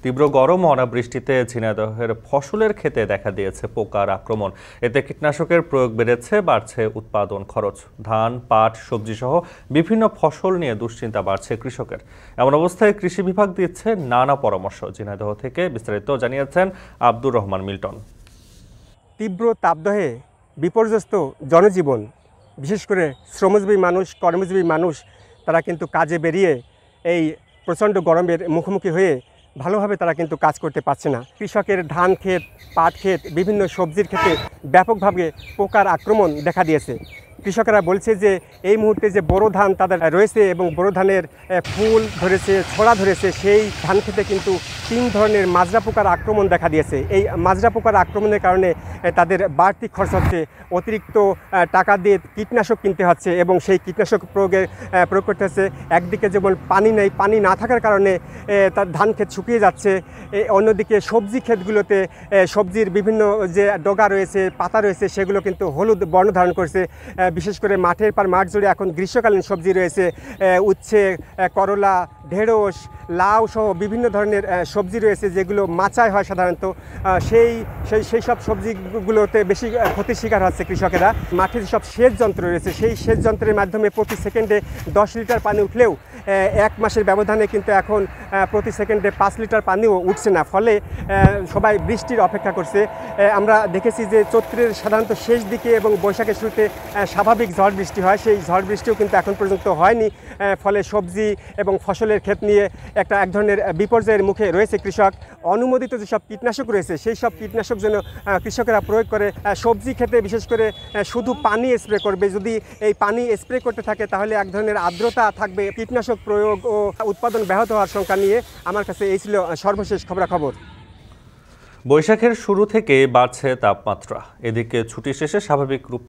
তীব্র গরম ও অনাবৃষ্টিতে ঝিনাইদহের ফসলের ক্ষেতে দেখা দিয়েছে পোকার আক্রমণ। এতে কীটনাশকের প্রয়োগ বেড়েছে, বাড়ছে উৎপাদন খরচ। ধান, পাট, সবজি সহ বিভিন্ন ফসল নিয়ে দুশ্চিন্তা বাড়ছে কৃষকের। এমন অবস্থায় কৃষি বিভাগ দিচ্ছে নানা পরামর্শ। ঝিনাইদহ থেকে বিস্তারিত জানিয়েছেন আব্দুর রহমান মিল্টন। তীব্র তাপদাহে বিপর্যস্ত জনজীবন, বিশেষ করে শ্রমজীবী মানুষ, কর্মজীবী মানুষ, তারা কিন্তু কাজে বেরিয়ে এই প্রচণ্ড গরমের মুখোমুখি হয়ে ভালোভাবে তারা কিন্তু কাজ করতে পারছে না। কৃষকের ধান ক্ষেত, পাট ক্ষেত, বিভিন্ন সবজির ক্ষেতে ব্যাপকভাবে পোকার আক্রমণ দেখা দিয়েছে। কৃষকেরা বলছে যে এই মুহূর্তে যে বোরো ধান তাদের রয়েছে এবং বোরো ধানের ফুল ধরেছে, ছড়া ধরেছে, সেই ধান ক্ষেতে কিন্তু 3 ধরনের মাজরা পোকার আক্রমণ দেখা দিয়েছে। এই মাজরা পোকার আক্রমণের কারণে তাদের বাড়তি খরচ হচ্ছে, অতিরিক্ত টাকা দিয়ে কীটনাশক কিনতে হচ্ছে এবং সেই কীটনাশক প্রয়োগ করতে হচ্ছে। একদিকে যেমন পানি নেই, পানি না থাকার কারণে তার ধান ক্ষেত শুকিয়ে যাচ্ছে। অন্যদিকে সবজি ক্ষেতগুলোতে সবজির বিভিন্ন যে ডগা রয়েছে, পাতা রয়েছে, সেগুলো কিন্তু হলুদ বর্ণ ধারণ করছে। বিশেষ করে মাঠের পর মাঠ জুড়ে এখন গ্রীষ্মকালীন সবজি রয়েছে, উচ্ছে, করলা, ঢেঁড়স, লাউ সহ বিভিন্ন ধরনের সবজি রয়েছে যেগুলো মাচায় হয় সাধারণত। সেই সব সবজিগুলোতে বেশি ক্ষতির শিকার হচ্ছে কৃষকেরা। মাঠে যেসব সেচ যন্ত্র রয়েছে, সেই সেচ যন্ত্রের মাধ্যমে প্রতি সেকেন্ডে 10 লিটার পানি উঠলেও 1 মাসের ব্যবধানে কিন্তু এখন প্রতি সেকেন্ডে 5 লিটার পানিও উঠছে না। ফলে সবাই বৃষ্টির অপেক্ষা করছে। আমরা দেখেছি যে চৈত্রের সাধারণত শেষ দিকে এবং বৈশাখের শুরুতে স্বাভাবিক ঝড় বৃষ্টি হয়, সেই ঝড় বৃষ্টিও কিন্তু এখন পর্যন্ত হয়নি। ফলে সবজি এবং ফসলের ক্ষেত নিয়ে এক ধরনের বিপর্যয়ের মুখে রয়েছে কৃষক। অনুমোদিত যেসব কীটনাশক রয়েছে সেই সব কীটনাশক যেন কৃষকেরা প্রয়োগ করে। সবজি ক্ষেতে বিশেষ করে শুধু পানি স্প্রে করবে। যদি এই পানি স্প্রে করতে থাকে তাহলে এক ধরনের আর্দ্রতা থাকবে। কীটনাশক প্রয়োগ ও উৎপাদন ব্যাহত হওয়ার শঙ্কা নিয়ে আমার কাছে এই ছিল সর্বশেষ খবরাখবর। বৈশাখের শুরু থেকে বাড়ছে তাপমাত্রা। এদিকে ছুটি শেষে স্বাভাবিক রূপ